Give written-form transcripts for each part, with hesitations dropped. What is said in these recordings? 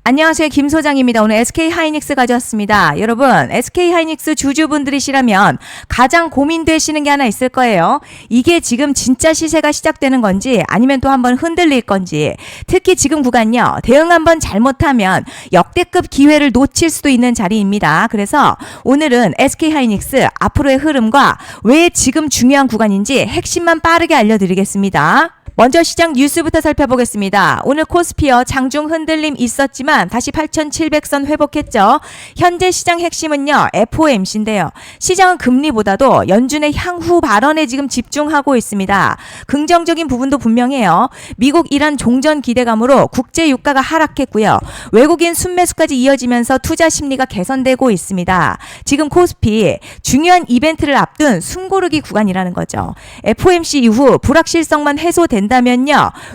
안녕하세요. 김 소장입니다. 오늘 SK 하이닉스 가져왔습니다. 여러분, SK 하이닉스 주주분들이시라면 가장 고민되시는 게 하나 있을 거예요. 이게 지금 진짜 시세가 시작되는 건지 아니면 또 한번 흔들릴 건지. 특히 지금 구간요. 대응 한번 잘못하면 역대급 기회를 놓칠 수도 있는 자리입니다. 그래서 오늘은 SK 하이닉스 앞으로의 흐름과 왜 지금 중요한 구간인지 핵심만 빠르게 알려드리겠습니다. 먼저 시장 뉴스부터 살펴보겠습니다. 오늘 코스피어 장중 흔들림 있었지만 다시 8,700선 회복했죠. 현재 시장 핵심은요. FOMC인데요. 시장은 금리보다도 연준의 향후 발언에 지금 집중하고 있습니다. 긍정적인 부분도 분명해요. 미국 이란 종전 기대감으로 국제 유가가 하락했고요. 외국인 순매수까지 이어지면서 투자 심리가 개선되고 있습니다. 지금 코스피 중요한 이벤트를 앞둔 숨고르기 구간이라는 거죠. FOMC 이후 불확실성만 해소된다면요.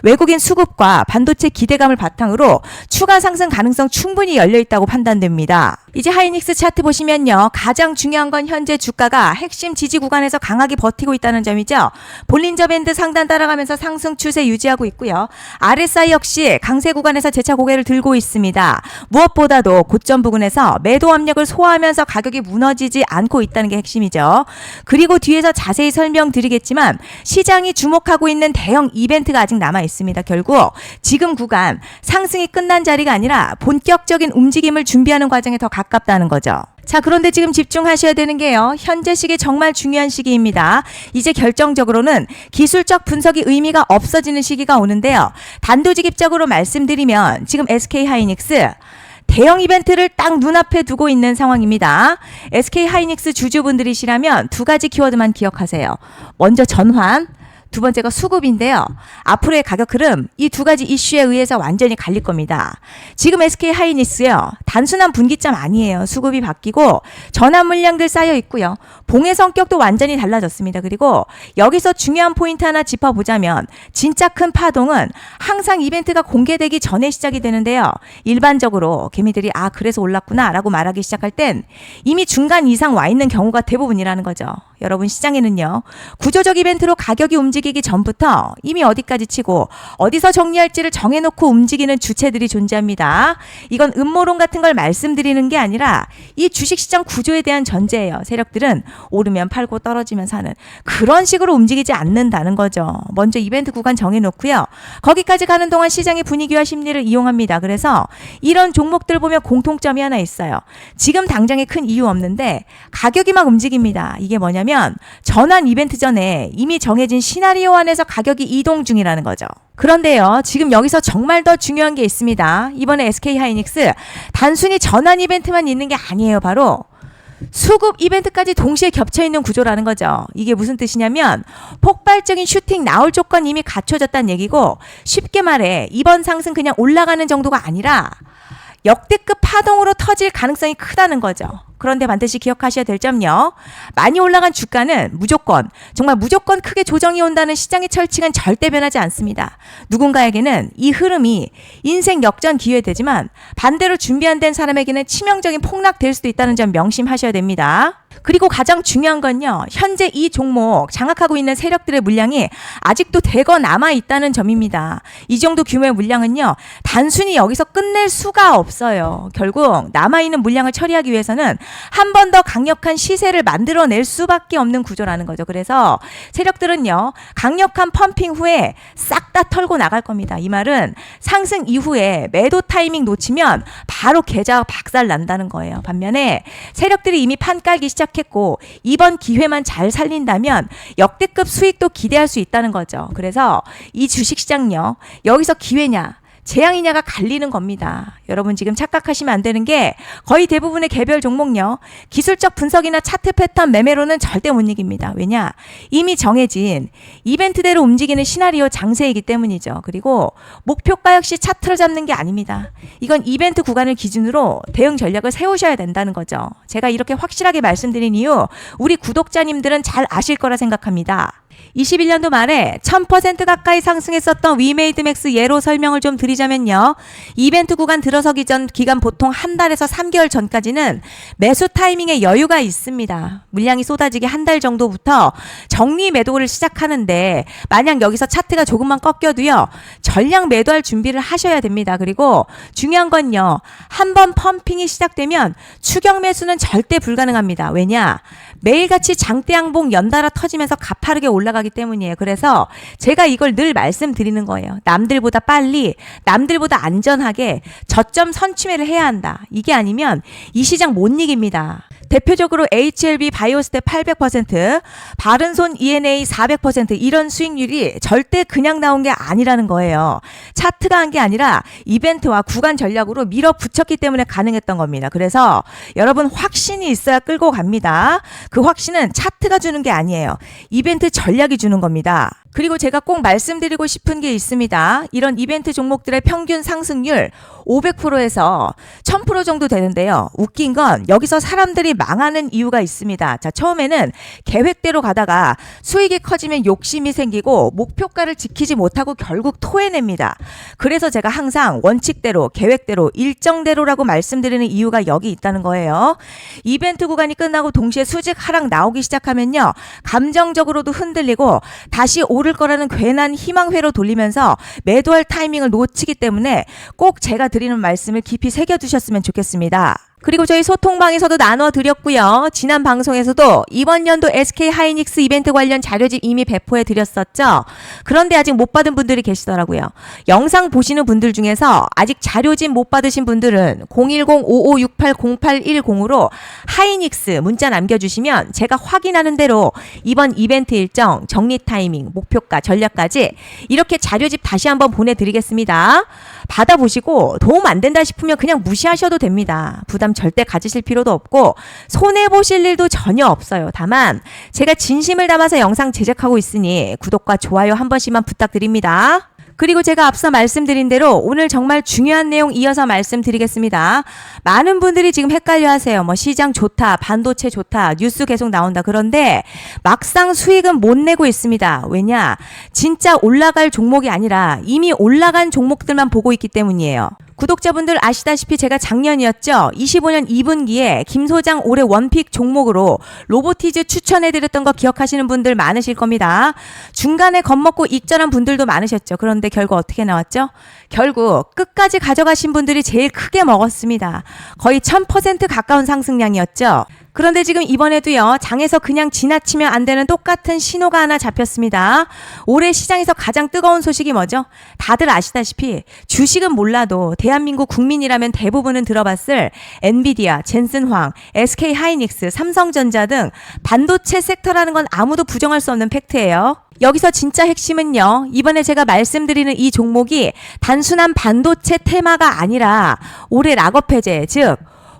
외국인 수급과 반도체 기대감을 바탕으로 추가 상승 가능성 충분히 열려있다고 판단됩니다. 이제 하이닉스 차트 보시면요. 가장 중요한 건 현재 주가가 핵심 지지 구간에서 강하게 버티고 있다는 점이죠. 볼린저 밴드 상단 따라가면서 상승 추세 유지하고 있고요. RSI 역시 강세 구간에서 재차 고개를 들고 있습니다. 무엇보다도 고점 부근에서 매도 압력을 소화하면서 가격이 무너지지 않고 있다는 게 핵심이죠. 그리고 뒤에서 자세히 설명드리겠지만 시장이 주목하고 있는 대형 이벤트가 아직 남아 있습니다. 결국 지금 구간 상승이 끝난 자리가 아니라 본격적인 움직임을 준비하는 과정에 더 가깝다는 거죠. 자, 그런데 지금 집중하셔야 되는 게요. 현재 시기 정말 중요한 시기입니다. 이제 결정적으로는 기술적 분석이 의미가 없어지는 시기가 오는데요. 단도직입적으로 말씀드리면 지금 SK 하이닉스 대형 이벤트를 딱 눈앞에 두고 있는 상황입니다. SK 하이닉스 주주분들이시라면 두 가지 키워드만 기억하세요. 먼저 전환, 두 번째가 수급인데요. 앞으로의 가격 흐름 이 두 가지 이슈에 의해서 완전히 갈릴 겁니다. 지금 SK 하이닉스요. 단순한 분기점 아니에요. 수급이 바뀌고 전환 물량들 쌓여 있고요. 봉의 성격도 완전히 달라졌습니다. 그리고 여기서 중요한 포인트 하나 짚어보자면 진짜 큰 파동은 항상 이벤트가 공개되기 전에 시작이 되는데요. 일반적으로 개미들이 그래서 올랐구나 라고 말하기 시작할 땐 이미 중간 이상 와 있는 경우가 대부분이라는 거죠. 여러분 시장에는요. 구조적 이벤트로 가격이 움직이기 전부터 이미 어디까지 치고 어디서 정리할지를 정해놓고 움직이는 주체들이 존재합니다. 이건 음모론 같은 걸 말씀드리는 게 아니라 이 주식시장 구조에 대한 전제예요. 세력들은 오르면 팔고 떨어지면 사는 그런 식으로 움직이지 않는다는 거죠. 먼저 이벤트 구간 정해놓고요. 거기까지 가는 동안 시장의 분위기와 심리를 이용합니다. 그래서 이런 종목들 보면 공통점이 하나 있어요. 지금 당장에 큰 이유 없는데 가격이 막 움직입니다. 이게 뭐냐면 전환 이벤트 전에 이미 정해진 시나리오 안에서 가격이 이동 중이라는 거죠. 그런데요. 지금 여기서 정말 더 중요한 게 있습니다. 이번에 SK 하이닉스 단순히 전환 이벤트만 있는 게 아니에요. 바로 수급 이벤트까지 동시에 겹쳐있는 구조라는 거죠. 이게 무슨 뜻이냐면 폭발적인 슈팅 나올 조건 이미 갖춰졌다는 얘기고 쉽게 말해 이번 상승 그냥 올라가는 정도가 아니라 역대급 파동으로 터질 가능성이 크다는 거죠. 그런데 반드시 기억하셔야 될 점요. 많이 올라간 주가는 정말 무조건 크게 조정이 온다는 시장의 철칙은 절대 변하지 않습니다. 누군가에게는 이 흐름이 인생 역전 기회되지만 반대로 준비 안 된 사람에게는 치명적인 폭락될 수도 있다는 점 명심하셔야 됩니다. 그리고 가장 중요한 건요. 현재 이 종목 장악하고 있는 세력들의 물량이 아직도 대거 남아있다는 점입니다. 이 정도 규모의 물량은요. 단순히 여기서 끝낼 수가 없어요. 결국 남아있는 물량을 처리하기 위해서는 한 번 더 강력한 시세를 만들어낼 수밖에 없는 구조라는 거죠. 그래서 세력들은요. 강력한 펌핑 후에 싹 다 털고 나갈 겁니다. 이 말은 상승 이후에 매도 타이밍 놓치면 바로 계좌 박살 난다는 거예요. 반면에 세력들이 이미 판 깔기 시작했고 이번 기회만 잘 살린다면 역대급 수익도 기대할 수 있다는 거죠. 그래서 이 주식시장요. 여기서 기회냐 재앙이냐가 갈리는 겁니다. 여러분 지금 착각하시면 안 되는 게 거의 대부분의 개별 종목요. 기술적 분석이나 차트 패턴 매매로는 절대 못 이깁니다. 왜냐? 이미 정해진 이벤트대로 움직이는 시나리오 장세이기 때문이죠. 그리고 목표가 역시 차트로 잡는 게 아닙니다. 이건 이벤트 구간을 기준으로 대응 전략을 세우셔야 된다는 거죠. 제가 이렇게 확실하게 말씀드린 이유 우리 구독자님들은 잘 아실 거라 생각합니다. 21년도 말에 1000% 가까이 상승했었던 위메이드맥스 예로 설명을 좀 드리자면요. 이벤트 구간 들어서기 전 기간 보통 한 달에서 3개월 전까지는 매수 타이밍에 여유가 있습니다. 물량이 쏟아지기 한 달 정도부터 정리 매도를 시작하는데 만약 여기서 차트가 조금만 꺾여도요. 전량 매도할 준비를 하셔야 됩니다. 그리고 중요한 건요. 한번 펌핑이 시작되면 추격 매수는 절대 불가능합니다. 왜냐? 매일같이 장대 양봉 연달아 터지면서 가파르게 올라가기 때문이에요. 그래서 제가 이걸 늘 말씀드리는 거예요. 남들보다 빨리, 남들보다 안전하게 저점 선취매를 해야 한다. 이게 아니면 이 시장 못 이깁니다. 대표적으로 HLB 바이오스텝 800%, 바른손 ENA 400% 이런 수익률이 절대 그냥 나온 게 아니라는 거예요. 차트가 한 게 아니라 이벤트와 구간 전략으로 밀어붙였기 때문에 가능했던 겁니다. 그래서 여러분 확신이 있어야 끌고 갑니다. 그 확신은 차트가 주는 게 아니에요. 이벤트 전략이 주는 겁니다. 그리고 제가 꼭 말씀드리고 싶은 게 있습니다. 이런 이벤트 종목들의 평균 상승률 500%에서 1000% 정도 되는데요. 웃긴 건 여기서 사람들이 망하는 이유가 있습니다. 자, 처음에는 계획대로 가다가 수익이 커지면 욕심이 생기고 목표가를 지키지 못하고 결국 토해냅니다. 그래서 제가 항상 원칙대로, 계획대로, 일정대로라고 말씀드리는 이유가 여기 있다는 거예요. 이벤트 구간이 끝나고 동시에 수직 하락 나오기 시작하면요. 감정적으로도 흔들리고 다시 오를 거라는 괜한 희망회로 돌리면서 매도할 타이밍을 놓치기 때문에 꼭 제가 드리는 말씀을 깊이 새겨두셨으면 좋겠습니다. 그리고 저희 소통방에서도 나눠드렸고요. 지난 방송에서도 이번 연도 SK하이닉스 이벤트 관련 자료집 이미 배포해 드렸었죠. 그런데 아직 못 받은 분들이 계시더라고요. 영상 보시는 분들 중에서 아직 자료집 못 받으신 분들은 010-5568-0810으로 하이닉스 문자 남겨주시면 제가 확인하는 대로 이번 이벤트 일정, 정리 타이밍, 목표가, 전략까지 이렇게 자료집 다시 한번 보내드리겠습니다. 받아보시고 도움 안 된다 싶으면 그냥 무시하셔도 됩니다. 부담 절대 가지실 필요도 없고 손해보실 일도 전혀 없어요. 다만 제가 진심을 담아서 영상 제작하고 있으니 구독과 좋아요 한 번씩만 부탁드립니다. 그리고 제가 앞서 말씀드린 대로 오늘 정말 중요한 내용 이어서 말씀드리겠습니다. 많은 분들이 지금 헷갈려 하세요. 뭐 시장 좋다, 반도체 좋다, 뉴스 계속 나온다. 그런데 막상 수익은 못 내고 있습니다. 왜냐? 진짜 올라갈 종목이 아니라 이미 올라간 종목들만 보고 있기 때문이에요. 구독자분들 아시다시피 제가 작년이었죠. 25년 2분기에 김 소장 올해 원픽 종목으로 로보티즈 추천해드렸던 거 기억하시는 분들 많으실 겁니다. 중간에 겁먹고 익절한 분들도 많으셨죠. 그런데 결국 어떻게 나왔죠? 결국 끝까지 가져가신 분들이 제일 크게 먹었습니다. 거의 1000% 가까운 상승량이었죠. 그런데 지금 이번에도요. 장에서 그냥 지나치면 안 되는 똑같은 신호가 하나 잡혔습니다. 올해 시장에서 가장 뜨거운 소식이 뭐죠? 다들 아시다시피 주식은 몰라도 대한민국 국민이라면 대부분은 들어봤을 엔비디아, 젠슨황, SK하이닉스, 삼성전자 등 반도체 섹터라는 건 아무도 부정할 수 없는 팩트예요. 여기서 진짜 핵심은요. 이번에 제가 말씀드리는 이 종목이 단순한 반도체 테마가 아니라 올해 락업 해제, 즉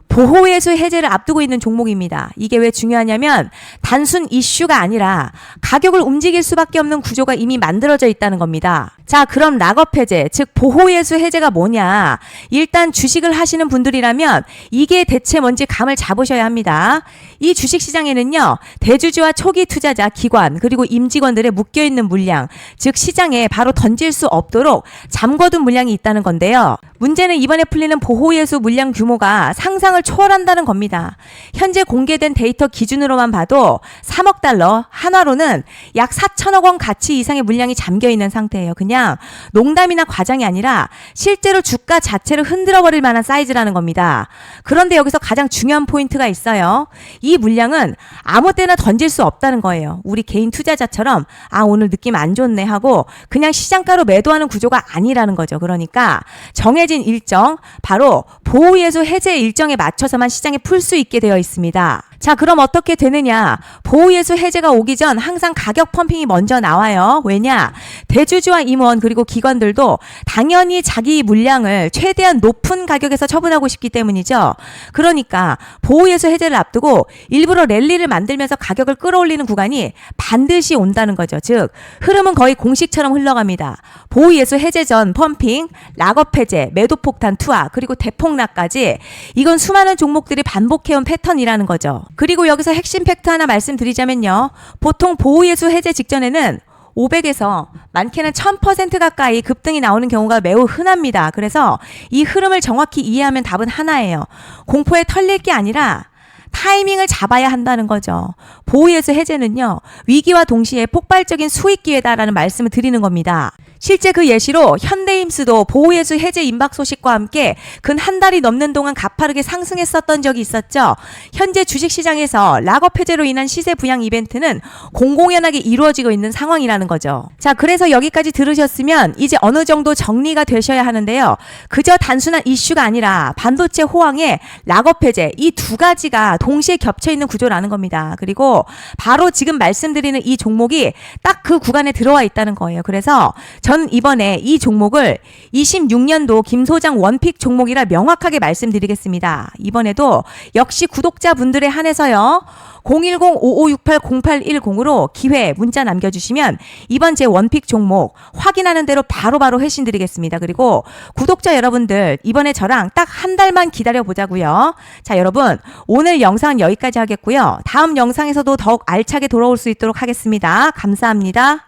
보호예수 해제를 앞두고 있는 종목입니다. 이게 왜 중요하냐면 단순 이슈가 아니라 가격을 움직일 수밖에 없는 구조가 이미 만들어져 있다는 겁니다. 자, 그럼 락업 해제, 즉 보호예수 해제가 뭐냐? 일단 주식을 하시는 분들이라면 이게 대체 뭔지 감을 잡으셔야 합니다. 이 주식시장에는요. 대주주와 초기 투자자, 기관, 그리고 임직원들의 묶여있는 물량, 즉 시장에 바로 던질 수 없도록 잠궈둔 물량이 있다는 건데요. 문제는 이번에 풀리는 보호예수 물량 규모가 상상을 초월한다는 겁니다. 현재 공개된 데이터 기준으로만 봐도 3억 달러, 한화로는 약 4천억 원 가치 이상의 물량이 잠겨있는 상태예요. 그냥 농담이나 과장이 아니라 실제로 주가 자체를 흔들어버릴 만한 사이즈라는 겁니다. 그런데 여기서 가장 중요한 포인트가 있어요. 이 물량은 아무 때나 던질 수 없다는 거예요. 우리 개인 투자자처럼 아 오늘 느낌 안 좋네 하고 그냥 시장가로 매도하는 구조가 아니라는 거죠. 그러니까 정해진 일정, 바로 보호예수 해제 일정에 맞춰서만 시장에 풀 수 있게 되어 있습니다. 자, 그럼 어떻게 되느냐? 보호예수 해제가 오기 전 항상 가격 펌핑이 먼저 나와요. 왜냐? 대주주와 임원 그리고 기관들도 당연히 자기 물량을 최대한 높은 가격에서 처분하고 싶기 때문이죠. 그러니까 보호예수 해제를 앞두고 일부러 랠리를 만들면서 가격을 끌어올리는 구간이 반드시 온다는 거죠. 즉 흐름은 거의 공식처럼 흘러갑니다. 보호예수 해제 전 펌핑, 락업 해제, 매도 폭탄 투하, 그리고 대폭락까지 이건 수많은 종목들이 반복해온 패턴이라는 거죠. 그리고 여기서 핵심 팩트 하나 말씀드리자면요. 보통 보호예수 해제 직전에는 500에서 많게는 1000% 가까이 급등이 나오는 경우가 매우 흔합니다. 그래서 이 흐름을 정확히 이해하면 답은 하나예요. 공포에 털릴 게 아니라 타이밍을 잡아야 한다는 거죠. 보호예수 해제는요, 위기와 동시에 폭발적인 수익 기회다라는 말씀을 드리는 겁니다. 실제 그 예시로 현대임스도 보호예수 해제 임박 소식과 함께 근 한 달이 넘는 동안 가파르게 상승했었던 적이 있었죠. 현재 주식시장에서 락업 해제로 인한 시세 부양 이벤트는 공공연하게 이루어지고 있는 상황이라는 거죠. 자, 그래서 여기까지 들으셨으면 이제 어느 정도 정리가 되셔야 하는데요. 그저 단순한 이슈가 아니라 반도체 호황에 락업 해제, 이 두 가지가 동시에 겹쳐있는 구조라는 겁니다. 그리고 바로 지금 말씀드리는 이 종목이 딱 그 구간에 들어와 있다는 거예요. 그래서 전 이번에 이 종목을 26년도 김 소장 원픽 종목이라 명확하게 말씀드리겠습니다. 이번에도 역시 구독자분들에 한해서요. 010-5568-0810으로 기회 문자 남겨주시면 이번 제 원픽 종목 확인하는 대로 바로바로 회신 드리겠습니다. 그리고 구독자 여러분들 이번에 저랑 딱 한 달만 기다려 보자고요. 자, 여러분 오늘 영상은 여기까지 하겠고요. 다음 영상에서도 더욱 알차게 돌아올 수 있도록 하겠습니다. 감사합니다.